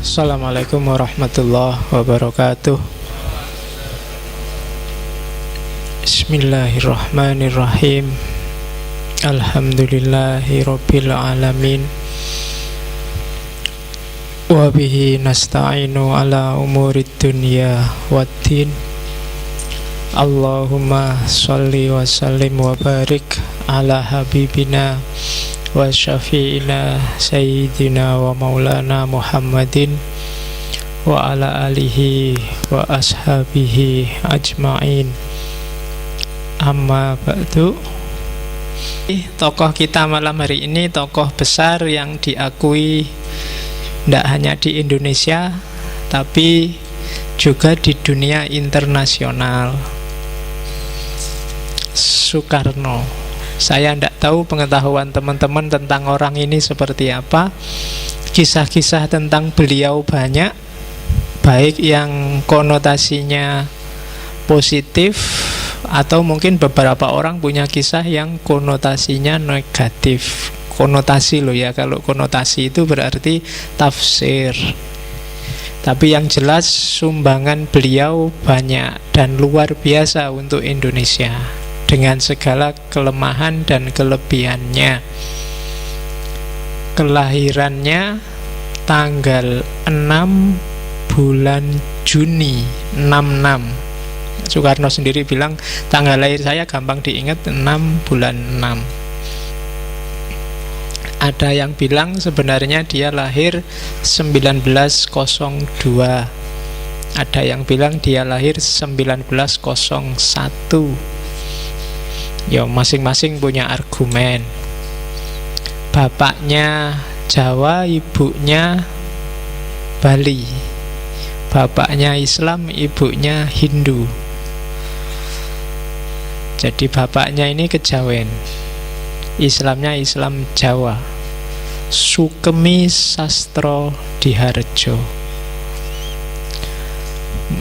Assalamualaikum warahmatullahi wabarakatuh. Bismillahirrahmanirrahim. Alhamdulillahi rabbil alamin. Wa bihi nasta'inu ala umurid dunya waddin. Allahumma sholli wa sallim wa barik ala habibina wa syafi'ina sayyidina wa maulana Muhammadin wa ala alihi wa ashabihi ajma'in. Amma ba'du. Tokoh kita malam hari ini tokoh besar yang diakui tidak hanya di Indonesia tapi juga di dunia internasional. Soekarno. Saya tidak tahu pengetahuan teman-teman tentang orang ini seperti apa. Kisah-kisah tentang beliau banyak, baik yang konotasinya positif atau mungkin beberapa orang punya kisah yang konotasinya negatif. Konotasi loh ya, kalau konotasi itu berarti tafsir. Tapi yang jelas sumbangan beliau banyak dan luar biasa untuk Indonesia dengan segala kelemahan dan kelebihannya. Kelahirannya tanggal 6 bulan Juni 66. Soekarno sendiri bilang tanggal lahir saya gampang diingat, 6 bulan 6. Ada yang bilang sebenarnya dia lahir 1902. Ada yang bilang dia lahir 1901. Ya masing-masing punya argumen. Bapaknya Jawa, ibunya Bali. Bapaknya Islam, ibunya Hindu. Jadi bapaknya ini kejawen, Islamnya Islam Jawa. Sukemi Sastro Diharjo.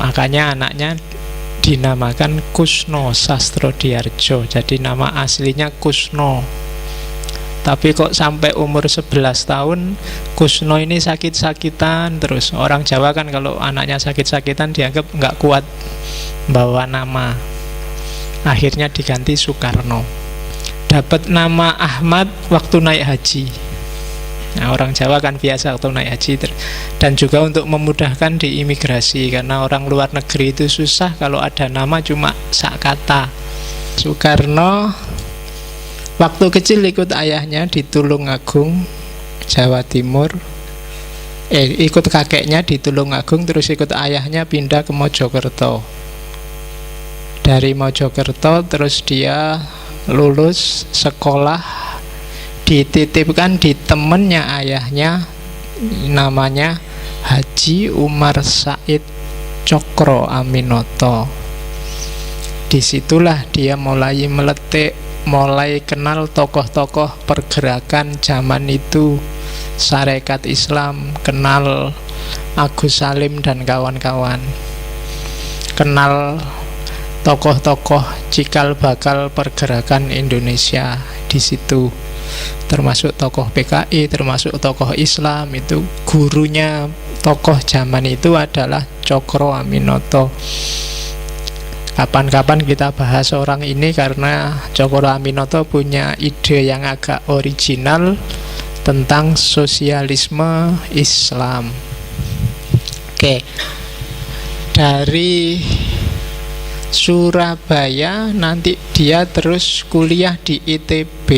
Makanya anaknya dinamakan Kusno Sastro Diharjo. Jadi nama aslinya Kusno. Tapi kok sampai umur 11 tahun Kusno ini sakit-sakitan terus. Orang Jawa kan kalau anaknya sakit-sakitan dianggap nggak kuat bawa nama. Akhirnya diganti Soekarno. Dapat nama Ahmad waktu naik haji. Nah, orang Jawa kan biasa waktu naik haji. Dan juga untuk memudahkan di imigrasi, karena orang luar negeri itu susah kalau ada nama cuma sak kata. Soekarno waktu kecil ikut ayahnya di Tulungagung, Jawa Timur. Ikut kakeknya di Tulungagung, terus ikut ayahnya pindah ke Mojokerto. Dari Mojokerto terus dia lulus sekolah, dititipkan di temennya ayahnya, namanya Haji Umar Said Cokro Aminoto. Disitulah dia mulai meletik, mulai kenal tokoh-tokoh pergerakan zaman itu, Sarekat Islam, kenal Agus Salim dan kawan-kawan, kenal tokoh-tokoh cikal bakal pergerakan Indonesia di situ, termasuk tokoh PKI, termasuk tokoh Islam. Itu gurunya tokoh zaman itu adalah Cokro Aminoto. Kapan-kapan kita bahas orang ini karena Cokro Aminoto punya ide yang agak original tentang sosialisme Islam. Oke. Dari Surabaya nanti dia terus kuliah di ITB.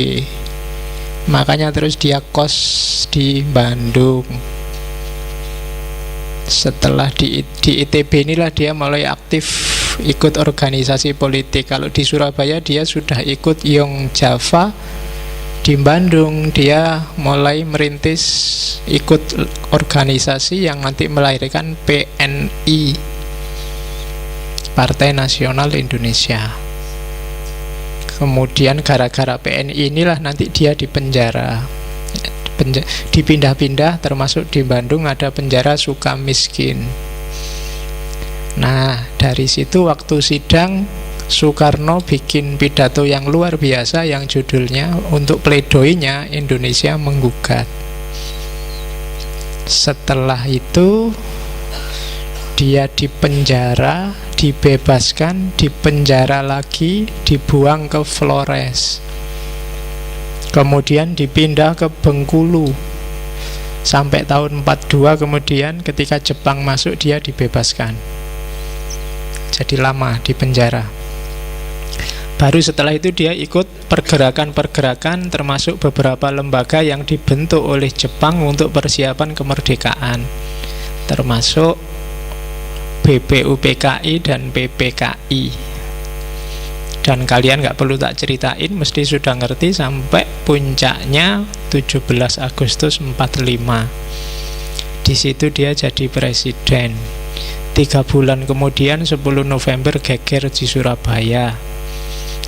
Makanya terus dia kos di Bandung. Setelah di ITB inilah dia mulai aktif ikut organisasi politik. Kalau di Surabaya dia sudah ikut Young Java. Di Bandung dia mulai merintis ikut organisasi yang nanti melahirkan PNI, Partai Nasional Indonesia. Kemudian gara-gara PNI inilah nanti dia dipenjara, dipindah-pindah, termasuk di Bandung ada penjara Sukamiskin. Nah, dari situ waktu sidang Soekarno bikin pidato yang luar biasa yang judulnya untuk pledoinya Indonesia menggugat. Setelah itu dia dipenjara, dibebaskan, dipenjara lagi, dibuang ke Flores. Kemudian dipindah ke Bengkulu sampai tahun 42. Kemudian ketika Jepang masuk dia dibebaskan. Jadi lama di penjara. Baru setelah itu dia ikut pergerakan-pergerakan, termasuk beberapa lembaga yang dibentuk oleh Jepang untuk persiapan kemerdekaan, termasuk BPUPKI dan PPKI. Dan kalian nggak perlu tak ceritain, mesti sudah ngerti sampai puncaknya 17 Agustus 45. Di situ dia jadi presiden. 3 bulan kemudian 10 November geger di Surabaya.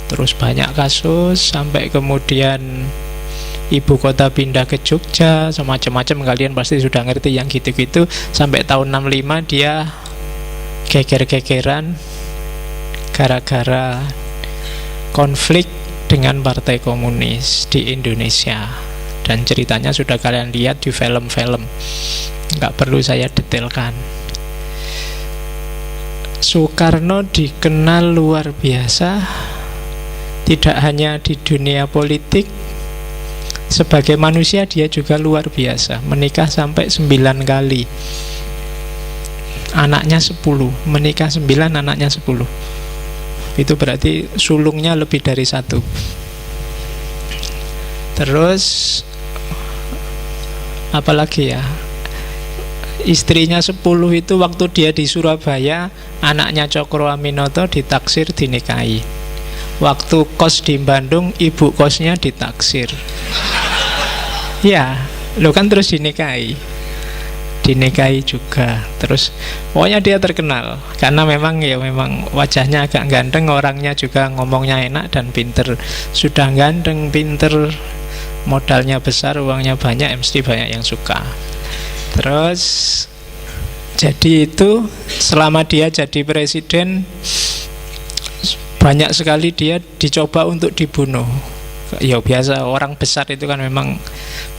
Terus banyak kasus sampai kemudian ibu kota pindah ke Jogja, semacam-macam, kalian pasti sudah ngerti yang gitu-gitu. Sampai tahun 65 dia geger-gegeran gara-gara konflik dengan Partai Komunis di Indonesia. Dan ceritanya sudah kalian lihat di film-film, nggak perlu saya detailkan. Soekarno dikenal luar biasa, tidak hanya di dunia politik, sebagai manusia dia juga luar biasa. Menikah sampai 9 kali, anaknya 10, menikah 9, anaknya 10. Itu berarti sulungnya lebih dari 1. Terus apalagi ya, istrinya 10 itu waktu dia di Surabaya, anaknya Cokro Aminoto ditaksir dinikahi. Waktu kos di Bandung, ibu kosnya ditaksir. Ya, lo kan terus dinikahi juga. Terus pokoknya dia terkenal karena memang wajahnya agak ganteng, orangnya juga ngomongnya enak dan pinter. Sudah ganteng, pinter, modalnya besar, uangnya banyak, mesti banyak yang suka. Terus jadi itu selama dia jadi presiden, banyak sekali dia dicoba untuk dibunuh. Ya biasa, orang besar itu kan memang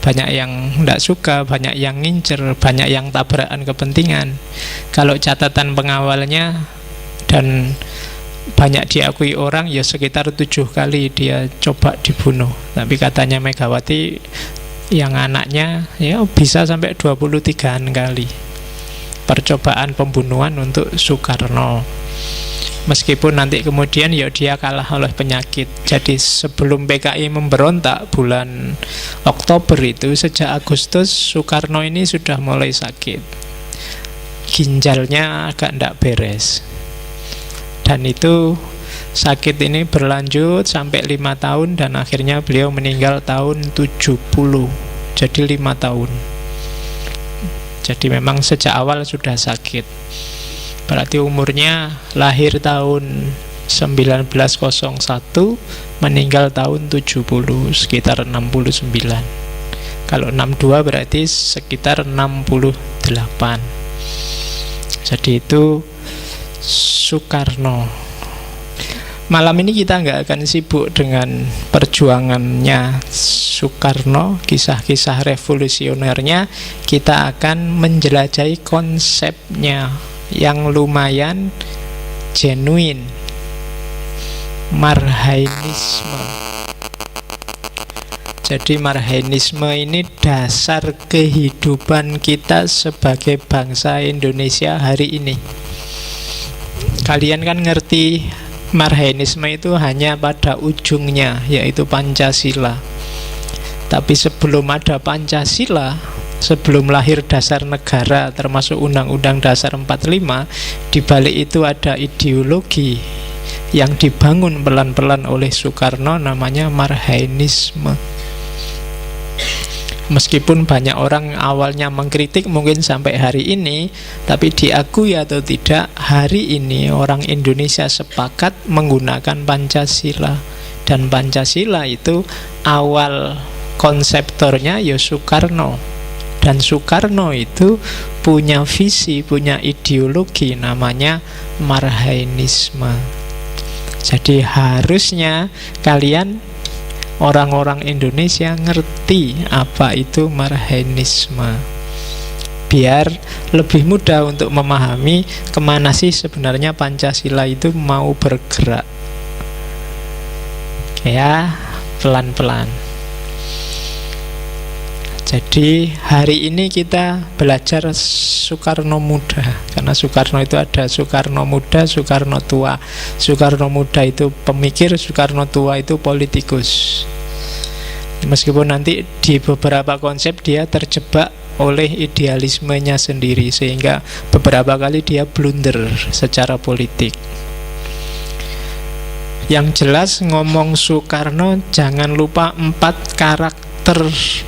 banyak yang tidak suka, banyak yang ngincer, banyak yang tabrakan kepentingan. Kalau catatan pengawalnya dan banyak diakui orang, ya sekitar 7 kali dia coba dibunuh. Tapi katanya Megawati yang anaknya ya bisa sampai 23 kali percobaan pembunuhan untuk Soekarno. Meskipun nanti kemudian ya dia kalah oleh penyakit. Jadi sebelum PKI memberontak bulan Oktober itu, sejak Agustus Soekarno ini sudah mulai sakit. Ginjalnya agak tidak beres. Dan itu sakit ini berlanjut sampai 5 tahun dan akhirnya beliau meninggal tahun 70. Jadi 5 tahun. Jadi memang sejak awal sudah sakit. Berarti umurnya lahir tahun 1901, meninggal tahun 70, sekitar 69. Kalau 62 berarti sekitar 68. Jadi itu Soekarno. Malam ini kita nggak akan sibuk dengan perjuangannya Soekarno, kisah-kisah revolusionernya. Kita akan menjelajahi konsepnya yang lumayan genuine, Marhainisme. Jadi Marhainisme ini dasar kehidupan kita sebagai bangsa Indonesia hari ini. Kalian kan ngerti Marhainisme itu hanya pada ujungnya, yaitu Pancasila. Tapi sebelum ada Pancasila, sebelum lahir dasar negara termasuk Undang-Undang Dasar 45, di balik itu ada ideologi yang dibangun pelan-pelan oleh Soekarno, namanya Marhainisme. Meskipun banyak orang awalnya mengkritik mungkin sampai hari ini, tapi diakui atau tidak, hari ini orang Indonesia sepakat menggunakan Pancasila. Dan Pancasila itu awal konseptornya ya Soekarno. Dan Soekarno itu punya visi, punya ideologi namanya Marhainisme. Jadi harusnya kalian orang-orang Indonesia ngerti apa itu Marhainisme. biar lebih mudah untuk memahami kemana sih sebenarnya Pancasila itu mau bergerak. Ya, pelan-pelan. Jadi hari ini kita belajar Soekarno Muda, karena Soekarno itu ada Soekarno Muda, Soekarno Tua. Soekarno Muda itu pemikir, Soekarno Tua itu politikus. Meskipun nanti di beberapa konsep dia terjebak oleh idealismenya sendiri, sehingga beberapa kali dia blunder secara politik. Yang jelas ngomong Soekarno, jangan lupa 4 karakter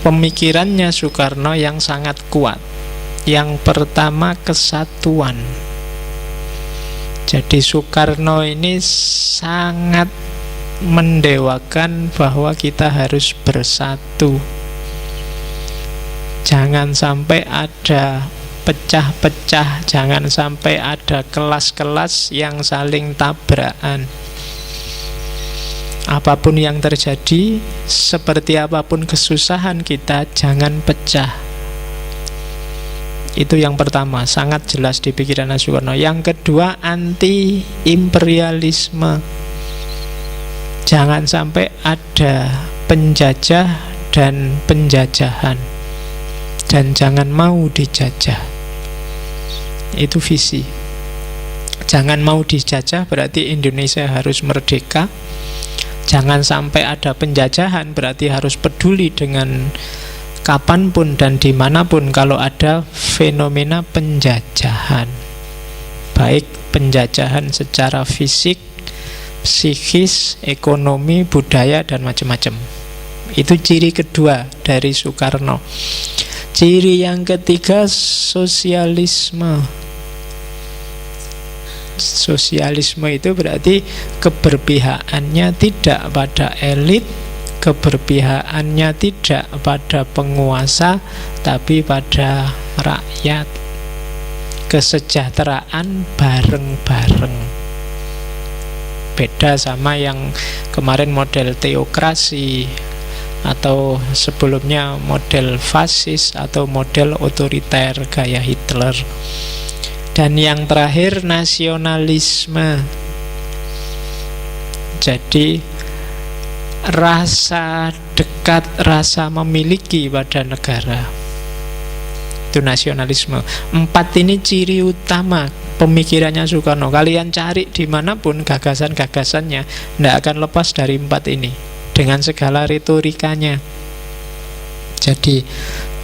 pemikirannya Soekarno yang sangat kuat. Yang pertama, kesatuan. Jadi Soekarno ini sangat mendewakan bahwa kita harus bersatu. Jangan sampai ada pecah-pecah, jangan sampai ada kelas-kelas yang saling tabrakan. Apapun yang terjadi, seperti apapun kesusahan kita, jangan pecah. Itu yang pertama, sangat jelas di pikiran Soekarno. Yang kedua, anti imperialisme. Jangan sampai ada penjajah dan penjajahan, dan jangan mau dijajah. Itu visi. Jangan mau dijajah berarti Indonesia harus merdeka. Jangan sampai ada penjajahan berarti harus peduli dengan kapanpun dan dimanapun kalau ada fenomena penjajahan, baik penjajahan secara fisik, psikis, ekonomi, budaya, dan macam-macam. Itu ciri kedua dari Soekarno. Ciri yang ketiga, sosialisme. Sosialisme itu berarti keberpihakannya tidak pada elit, keberpihakannya tidak pada penguasa, tapi pada rakyat. Kesejahteraan bareng-bareng. Beda sama yang kemarin model teokrasi, atau sebelumnya model fasis atau model otoriter gaya Hitler. Dan yang terakhir, nasionalisme. Jadi rasa dekat, rasa memiliki pada negara, itu nasionalisme. 4 ini ciri utama pemikirannya Soekarno. Kalian cari dimanapun gagasan-gagasannya, tidak akan lepas dari 4 ini, dengan segala retorikanya. Jadi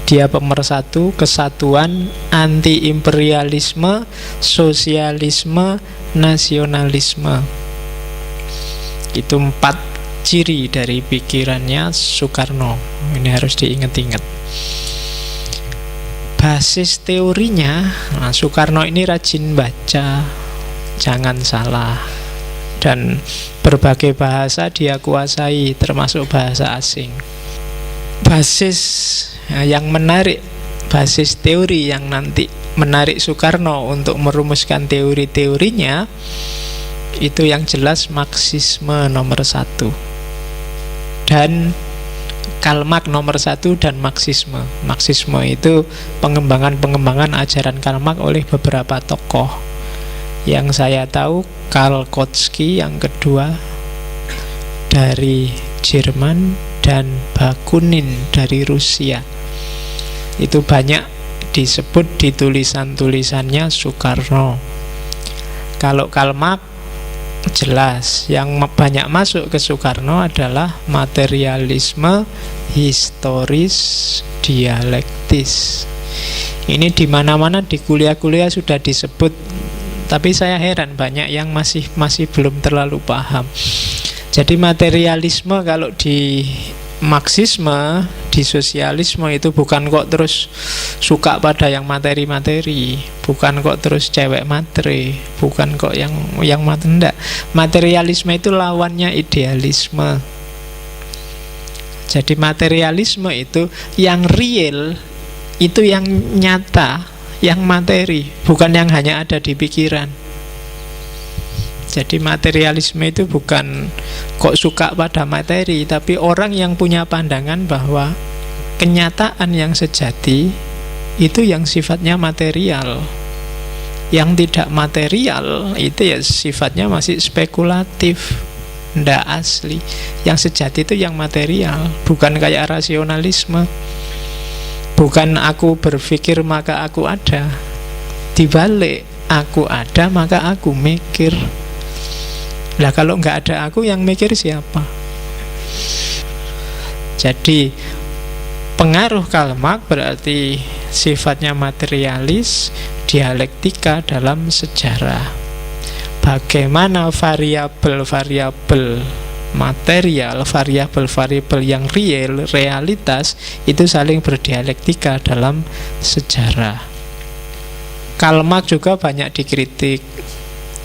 dia pemersatu, kesatuan, anti-imperialisme, sosialisme, nasionalisme. Itu 4 ciri dari pikirannya Soekarno. Ini harus diingat-ingat. Basis teorinya, Soekarno ini rajin baca, jangan salah. Dan berbagai bahasa dia kuasai, termasuk bahasa asing. Basis yang menarik, basis teori yang nanti menarik Soekarno untuk merumuskan teori-teorinya, itu yang jelas Marxisme nomor 1 dan Karl Marx nomor 1 dan Marxisme. Marxisme itu pengembangan ajaran Karl Marx oleh beberapa tokoh. Yang saya tahu, Karl Kautsky yang kedua dari Jerman, dan Bakunin dari Rusia. Itu banyak disebut di tulisan-tulisannya Soekarno. Kalau Karl Marx jelas, yang banyak masuk ke Soekarno adalah materialisme historis dialektis. Ini di mana-mana di kuliah-kuliah sudah disebut, tapi saya heran banyak yang masih belum terlalu paham. Jadi materialisme kalau di Marxisme, di sosialisme itu bukan kok terus suka pada yang materi-materi, bukan kok terus cewek matre, bukan kok yang enggak. Materialisme itu lawannya idealisme. Jadi materialisme itu yang real, itu yang nyata, yang materi, bukan yang hanya ada di pikiran. Jadi materialisme itu bukan kok suka pada materi, tapi orang yang punya pandangan bahwa kenyataan yang sejati itu yang sifatnya material. Yang tidak material itu ya sifatnya masih spekulatif, ndak asli. Yang sejati itu yang material, bukan kayak rasionalisme. Bukan aku berpikir maka aku ada. Dibalik, aku ada maka aku mikir. Lah kalau nggak ada aku, yang mikir siapa? Jadi pengaruh Karl Marx berarti sifatnya materialis, dialektika dalam sejarah. Bagaimana variabel-variabel material, variabel-variabel yang real, realitas, itu saling berdialektika dalam sejarah. Karl Marx juga banyak dikritik.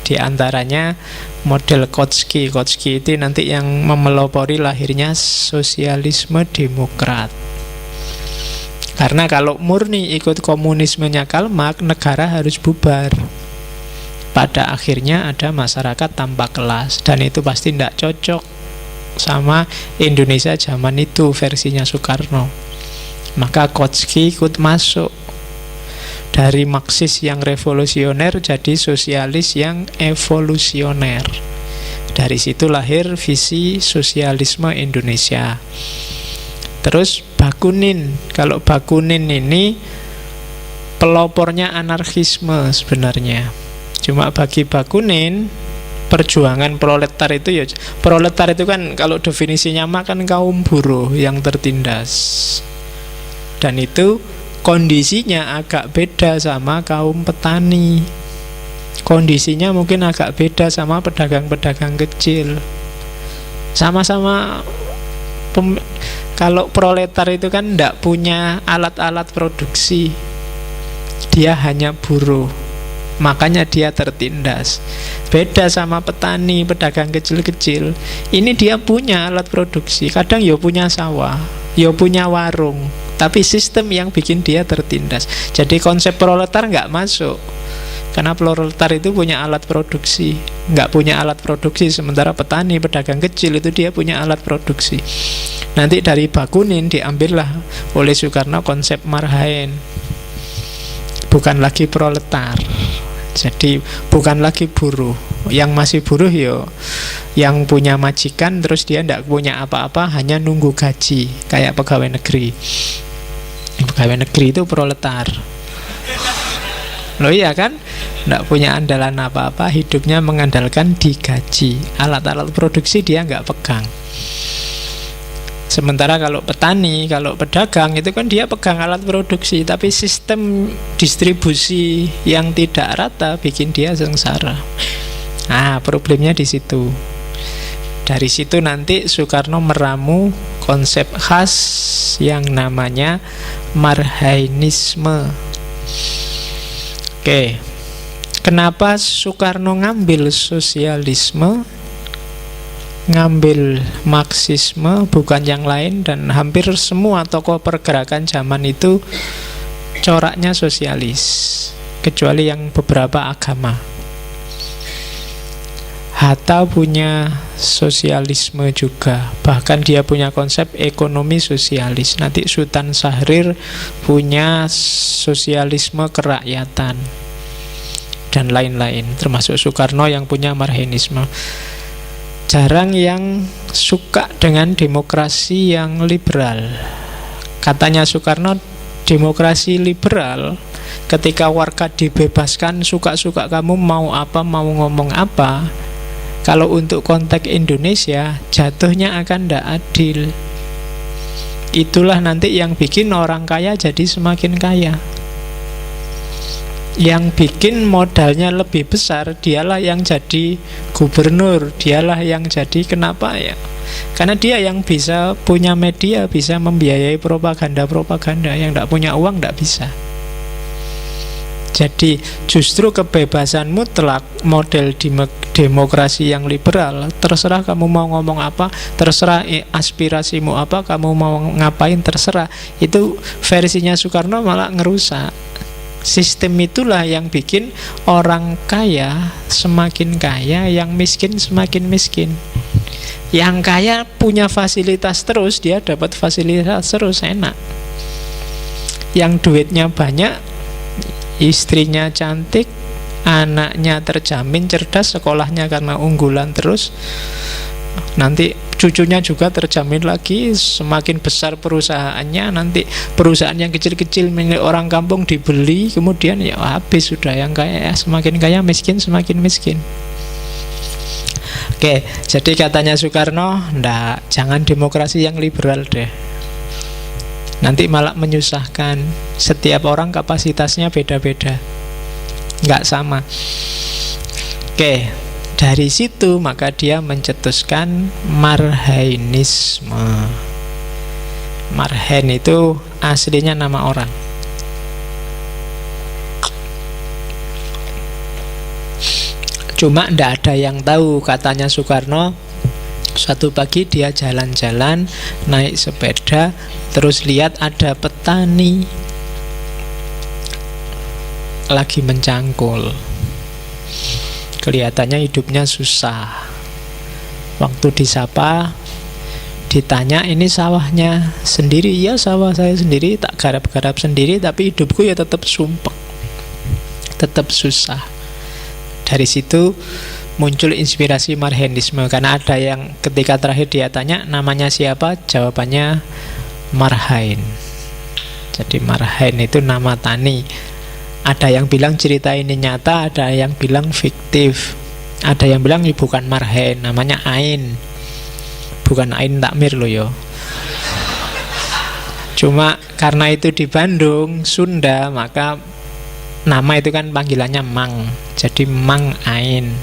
Di antaranya model Kautsky. Kautsky itu nanti yang memelopori lahirnya sosialisme demokrat. Karena kalau murni ikut komunismenya Karl Marx, negara harus bubar. Pada akhirnya ada masyarakat tanpa kelas, dan itu pasti tidak cocok sama Indonesia zaman itu versinya Soekarno. Maka Kautsky ikut masuk. Dari Marxis yang revolusioner jadi sosialis yang evolusioner. Dari situ lahir visi sosialisme Indonesia. Terus Bakunin. Kalau Bakunin ini pelopornya anarkisme sebenarnya. Cuma bagi Bakunin, perjuangan proletar itu ya, proletar itu kan kalau definisinya kan kaum buruh yang tertindas. Dan itu kondisinya agak beda sama kaum petani. Kondisinya mungkin agak beda sama pedagang-pedagang kecil. Sama-sama kalau proletar itu kan tidak punya alat-alat produksi. Dia hanya buruh, makanya dia tertindas. Beda sama petani, pedagang kecil-kecil. Ini dia punya alat produksi. Kadang ya punya sawah, ya punya warung, tapi sistem yang bikin dia tertindas. Jadi konsep proletar nggak masuk, karena proletar itu punya alat produksi. Nggak punya alat produksi, sementara petani, pedagang kecil itu dia punya alat produksi. Nanti dari Bakunin diambillah oleh Soekarno konsep marhaen. Bukan lagi proletar, jadi bukan lagi buruh. Yang masih buruh yo yang punya majikan, terus dia tidak punya apa-apa, hanya nunggu gaji, kayak pegawai negeri. Pegawai negeri itu proletar. Loh iya kan, tidak punya andalan apa-apa, hidupnya mengandalkan digaji. Alat-alat produksi dia nggak pegang. Sementara kalau petani, kalau pedagang itu kan dia pegang alat produksi, tapi sistem distribusi yang tidak rata bikin dia sengsara. Nah, problemnya di situ. Dari situ nanti Soekarno meramu konsep khas yang namanya marhainisme. Oke. Kenapa Soekarno ngambil sosialisme, ngambil Marxisme, bukan yang lain? Dan hampir semua tokoh pergerakan zaman itu coraknya sosialis, kecuali yang beberapa agama. Hatta punya sosialisme juga, bahkan dia punya konsep ekonomi sosialis. Nanti Sultan Syahrir punya sosialisme kerakyatan, dan lain-lain, termasuk Soekarno yang punya marhainisme. Jarang yang suka dengan demokrasi yang liberal. Katanya Soekarno, demokrasi liberal, ketika warga dibebaskan suka-suka kamu mau apa, mau ngomong apa, kalau untuk konteks Indonesia jatuhnya akan tidak adil. Itulah nanti yang bikin orang kaya jadi semakin kaya. Yang bikin modalnya lebih besar, dialah yang jadi gubernur, dialah yang jadi. Kenapa ya? Karena dia yang bisa punya media, bisa membiayai propaganda-propaganda. Yang tidak punya uang tidak bisa. Jadi justru kebebasan mutlak, model demokrasi yang liberal, terserah kamu mau ngomong apa, terserah aspirasimu apa, kamu mau ngapain terserah. Itu versinya Soekarno malah ngerusak. Sistem itulah yang bikin orang kaya semakin kaya, yang miskin semakin miskin. Yang kaya punya fasilitas terus, dia dapat fasilitas terus, enak. Yang duitnya banyak, istrinya cantik, anaknya terjamin cerdas, sekolahnya karena unggulan terus, nanti cucunya juga terjamin lagi. Semakin besar perusahaannya, nanti perusahaan yang kecil-kecil milik orang kampung dibeli, kemudian ya habis sudah. Yang kaya ya semakin kaya, miskin semakin miskin. Oke, jadi katanya Soekarno, ndak, jangan demokrasi yang liberal deh, nanti malah menyusahkan. Setiap orang kapasitasnya beda-beda, nggak sama. Oke, dari situ maka dia mencetuskan Marhainisme. Marhain itu aslinya nama orang. Cuma ndak ada yang tahu, katanya Soekarno, suatu pagi dia jalan-jalan naik sepeda, terus lihat ada petani lagi mencangkul. Kelihatannya hidupnya susah. Waktu disapa, ditanya, ini sawahnya sendiri? Iya, sawah saya sendiri, tak garap-garap sendiri, tapi hidupku ya tetap sumpek, tetap susah. Dari situ muncul inspirasi Marhainisme, karena ada yang ketika terakhir dia tanya namanya siapa, jawabannya Marhain. Jadi Marhain itu nama tani. Ada yang bilang cerita ini nyata, ada yang bilang fiktif, ada yang bilang ini bukan Marhain, namanya Ain. Bukan Ain Takmir loh yo. Cuma karena itu di Bandung, Sunda, maka nama itu kan panggilannya Mang, jadi Mang Ain.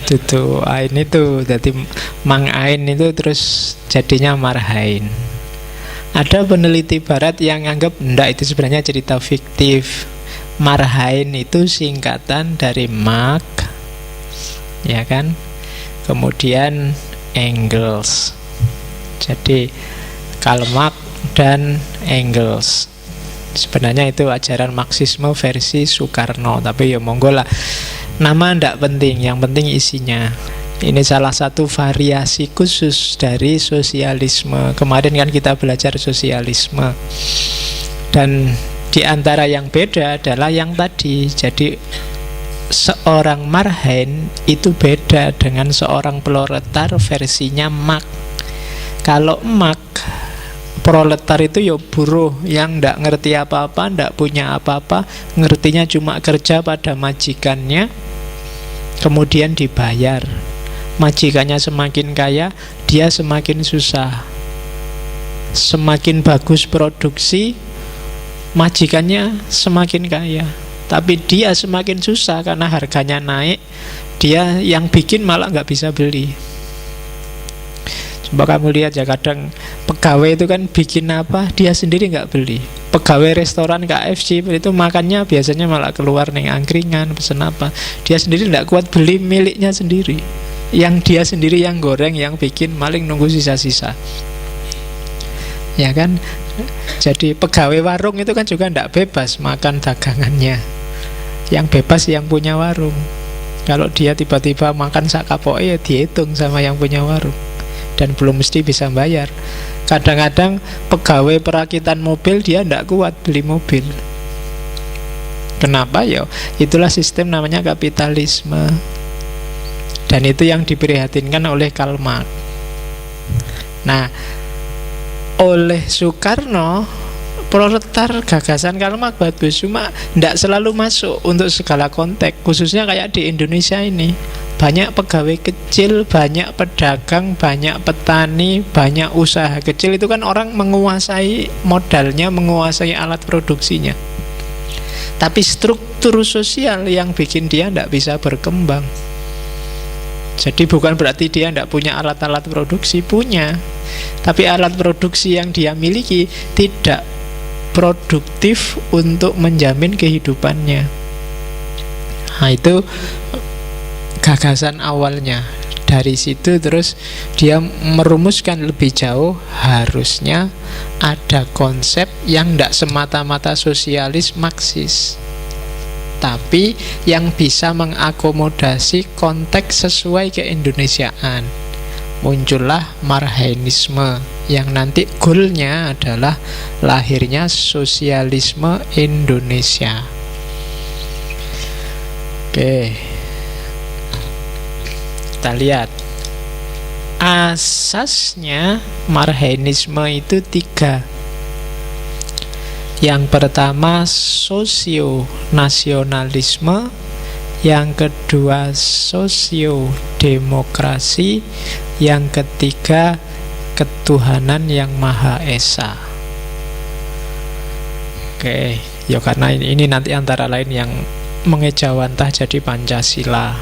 Itu Ain itu, jadi Mang Ain itu terus jadinya Marhain. Ada peneliti barat yang anggap enggak, itu sebenarnya cerita fiktif. Marhain itu singkatan dari Mark, ya kan? Kemudian Engels. Jadi Karl Marx dan Engels. Sebenarnya itu ajaran Marxisme versi Soekarno, tapi ya monggo lah. Nama ndak penting, yang penting isinya. Ini salah satu variasi khusus dari sosialisme. Kemarin kan kita belajar sosialisme. Dan di antara yang beda adalah yang tadi. Jadi seorang Marhain itu beda dengan seorang proletar versinya Marx. Kalau Marx, proletar itu ya buruh yang ndak ngerti apa-apa, ndak punya apa-apa, ngertinya cuma kerja pada majikannya, kemudian dibayar. Majikannya semakin kaya, dia semakin susah. Semakin bagus produksi, majikannya semakin kaya, tapi dia semakin susah karena harganya naik. Dia yang bikin malah nggak bisa beli. Coba kamu lihat ya, kadang pegawai itu kan bikin apa, dia sendiri nggak beli. Pegawai restoran KFC itu makannya biasanya malah keluar nih angkringan, pesen apa, dia sendiri nggak kuat beli miliknya sendiri. Yang dia sendiri yang goreng, yang bikin, maling nunggu sisa-sisa, ya kan? Jadi pegawai warung itu kan juga nggak bebas makan dagangannya. Yang bebas yang punya warung. Kalau dia tiba-tiba makan sak kapok, ya dihitung sama yang punya warung, dan belum mesti bisa bayar. Kadang-kadang pegawai perakitan mobil dia tidak kuat beli mobil. Kenapa ya? Itulah sistem namanya kapitalisme. Dan itu yang diprihatinkan oleh Karl Marx. Nah, oleh Soekarno, proletar gagasan Karl Marx bagus, cuma tidak selalu masuk untuk segala konteks. Khususnya kayak di Indonesia ini, banyak pegawai kecil, banyak pedagang, banyak petani, banyak usaha kecil. Itu kan orang menguasai modalnya, menguasai alat produksinya. Tapi struktur sosial yang bikin dia tidak bisa berkembang. Jadi bukan berarti dia tidak punya alat-alat produksi, punya. Tapi alat produksi yang dia miliki tidak produktif untuk menjamin kehidupannya. Nah, itu gagasan awalnya. Dari situ terus dia merumuskan lebih jauh, harusnya ada konsep yang tidak semata-mata sosialis Marxis, tapi yang bisa mengakomodasi konteks sesuai keindonesiaan. Muncullah Marhainisme yang nanti goalnya adalah lahirnya sosialisme Indonesia. Oke, kita lihat asasnya Marxisme itu 3. Yang pertama sosionasionalisme, yang kedua sosiodemokrasi, yang ketiga ketuhanan yang Maha Esa. Oke, ya karena ini nanti antara lain yang mengejawantah jadi Pancasila.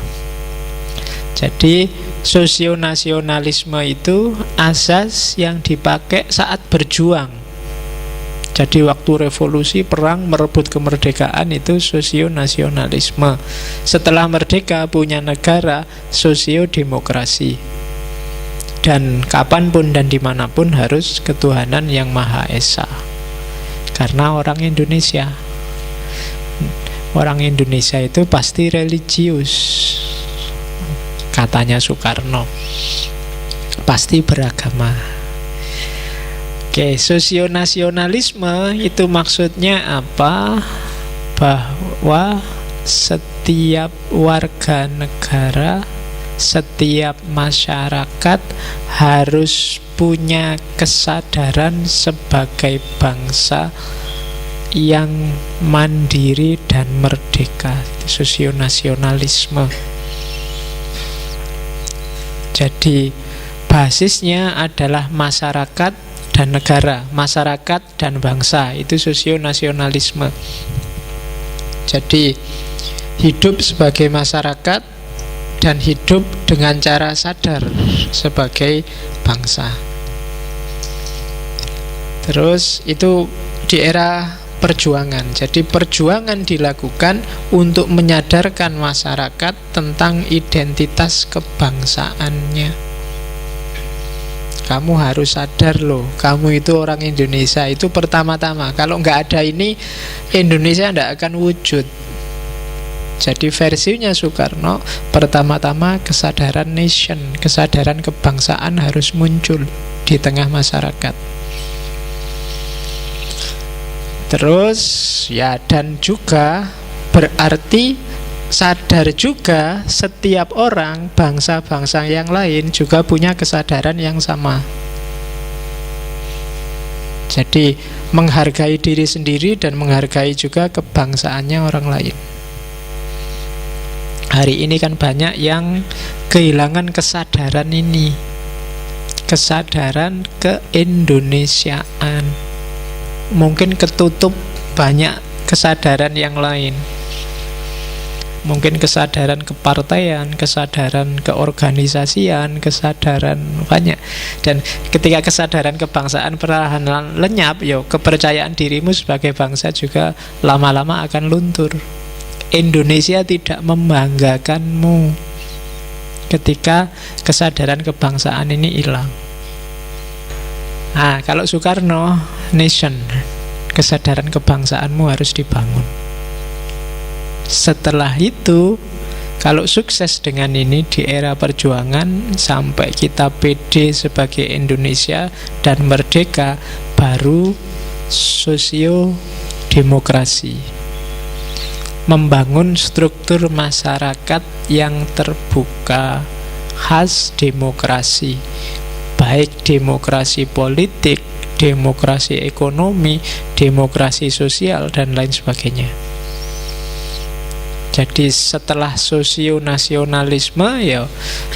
Jadi sosionasionalisme itu asas yang dipakai saat berjuang. Jadi waktu revolusi, perang, merebut kemerdekaan itu sosionasionalisme. Setelah merdeka punya negara, sosiodemokrasi. Dan kapanpun dan dimanapun harus ketuhanan yang Maha Esa. Karena orang Indonesia itu pasti religius, katanya Soekarno, pasti beragama. Oke, sosionasionalisme itu maksudnya apa? Bahwa setiap warga negara, setiap masyarakat harus punya kesadaran sebagai bangsa yang mandiri dan merdeka. Itu sosionasionalisme. Jadi basisnya adalah masyarakat dan negara, masyarakat dan bangsa. Itu sosionasionalisme. Jadi hidup sebagai masyarakat dan hidup dengan cara sadar sebagai bangsa. Terus itu di era perjuangan. Jadi perjuangan dilakukan untuk menyadarkan masyarakat tentang identitas kebangsaannya. Kamu harus sadar loh, kamu itu orang Indonesia. Itu pertama-tama. Kalau nggak ada ini, Indonesia nggak akan wujud. Jadi versinya Soekarno, pertama-tama kesadaran nation, kesadaran kebangsaan harus muncul di tengah masyarakat. Terus ya, dan juga berarti sadar juga setiap orang, bangsa-bangsa yang lain juga punya kesadaran yang sama. Jadi menghargai diri sendiri dan menghargai juga kebangsaannya orang lain. Hari ini kan banyak yang kehilangan kesadaran ini, kesadaran keindonesiaan. Mungkin ketutup banyak kesadaran yang lain. Mungkin kesadaran kepartaian, kesadaran keorganisasian, kesadaran banyak. Dan ketika kesadaran kebangsaan perlahan lenyap, kepercayaan dirimu sebagai bangsa juga lama-lama akan luntur. Indonesia tidak membanggakanmu ketika kesadaran kebangsaan ini hilang. Nah, kalau Soekarno, nation, kesadaran kebangsaanmu harus dibangun. Setelah itu, kalau sukses dengan ini di era perjuangan sampai kita pede sebagai Indonesia dan merdeka, baru sosiodemokrasi, membangun struktur masyarakat yang terbuka, khas demokrasi, baik demokrasi politik, demokrasi ekonomi, demokrasi sosial, dan lain sebagainya. Jadi setelah sosionasionalisme,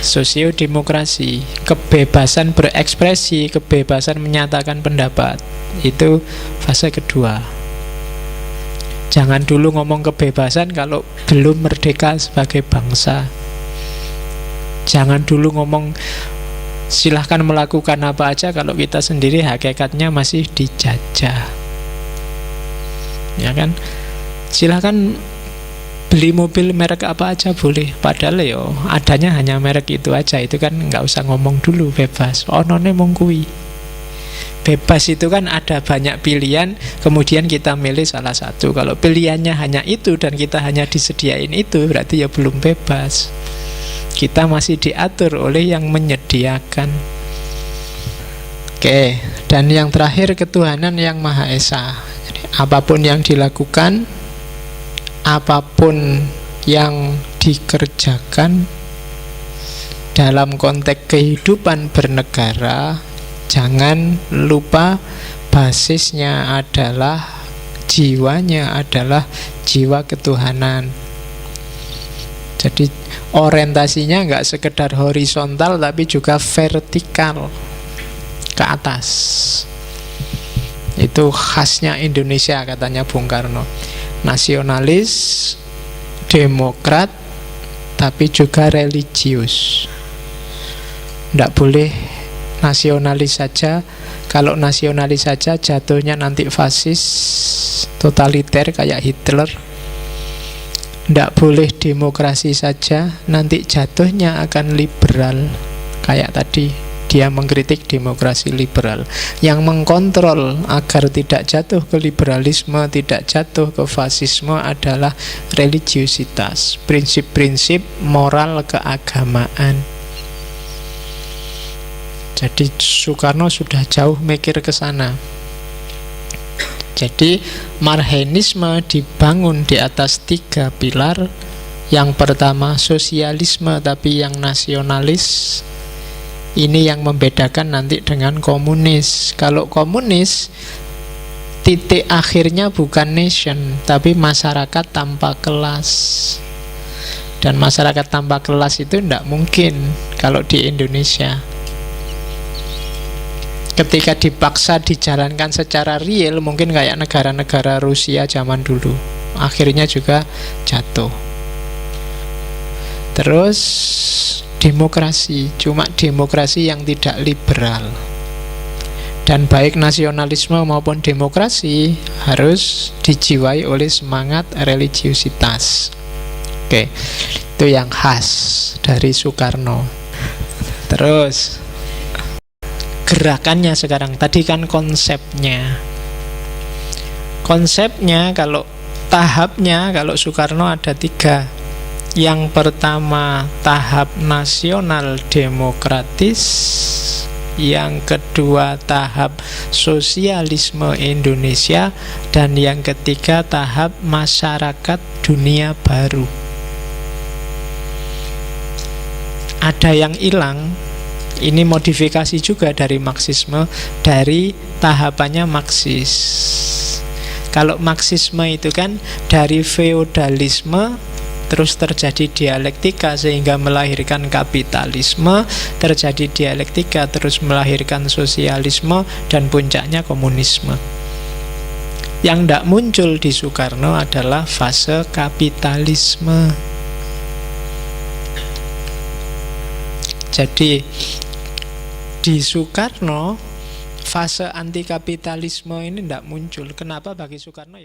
sosiodemokrasi, kebebasan berekspresi, kebebasan menyatakan pendapat. Itu fase kedua. Jangan dulu ngomong kebebasan kalau belum merdeka sebagai bangsa. Jangan dulu ngomong silahkan melakukan apa aja kalau kita sendiri hakikatnya masih dijajah. Ya kan? Silahkan beli mobil merek apa aja boleh, padahal adanya hanya merek itu aja. Itu kan nggak usah ngomong dulu, bebas. Onone mong kui. Bebas itu kan ada banyak pilihan, kemudian kita milih salah satu. Kalau pilihannya hanya itu dan kita hanya disediain itu, berarti belum bebas. Kita masih diatur oleh yang menyediakan. Oke, dan yang terakhir ketuhanan yang Maha Esa. Jadi, apapun yang dilakukan, apapun yang dikerjakan dalam konteks kehidupan bernegara, jangan lupa basisnya adalah, jiwanya adalah jiwa ketuhanan. Jadi orientasinya nggak sekedar horizontal, tapi juga vertikal, ke atas. Itu khasnya Indonesia, katanya Bung Karno. Nasionalis, demokrat, tapi juga religius. Tidak boleh nasionalis saja. Kalau nasionalis saja jatuhnya nanti fasis, totaliter kayak Hitler. Tidak boleh demokrasi saja, nanti jatuhnya akan liberal kayak tadi. Dia mengkritik demokrasi liberal. Yang mengkontrol agar tidak jatuh ke liberalisme, tidak jatuh ke fasisme adalah religiusitas, prinsip-prinsip moral keagamaan. Jadi Soekarno sudah jauh mikir ke sana. Jadi Marxisme dibangun di atas 3 pilar. Yang pertama sosialisme, tapi yang nasionalis. Ini yang membedakan nanti dengan komunis. Kalau komunis, titik akhirnya bukan nation, tapi masyarakat tanpa kelas. Dan masyarakat tanpa kelas itu tidak mungkin kalau di Indonesia. Ketika dipaksa dijalankan secara real, mungkin kayak negara-negara Rusia zaman dulu, akhirnya juga jatuh. Terus demokrasi, cuma demokrasi yang tidak liberal. Dan baik nasionalisme maupun demokrasi harus dijiwai oleh semangat religiusitas. Oke, itu yang khas dari Soekarno. Terus gerakannya sekarang, tadi kan konsepnya. Konsepnya kalau tahapnya, kalau Soekarno ada 3. Yang pertama tahap nasional demokratis, yang kedua tahap sosialisme Indonesia, dan yang ketiga tahap masyarakat dunia baru. Ada yang hilang. Ini modifikasi juga dari Marxisme, dari tahapannya Marxis. Kalau Marxisme itu kan dari feodalisme terus terjadi dialektika sehingga melahirkan kapitalisme, terjadi dialektika terus melahirkan sosialisme, dan puncaknya komunisme. Yang tidak muncul di Soekarno adalah fase kapitalisme. Jadi di Soekarno fase anti kapitalisme ini tidak muncul. Kenapa bagi Soekarno?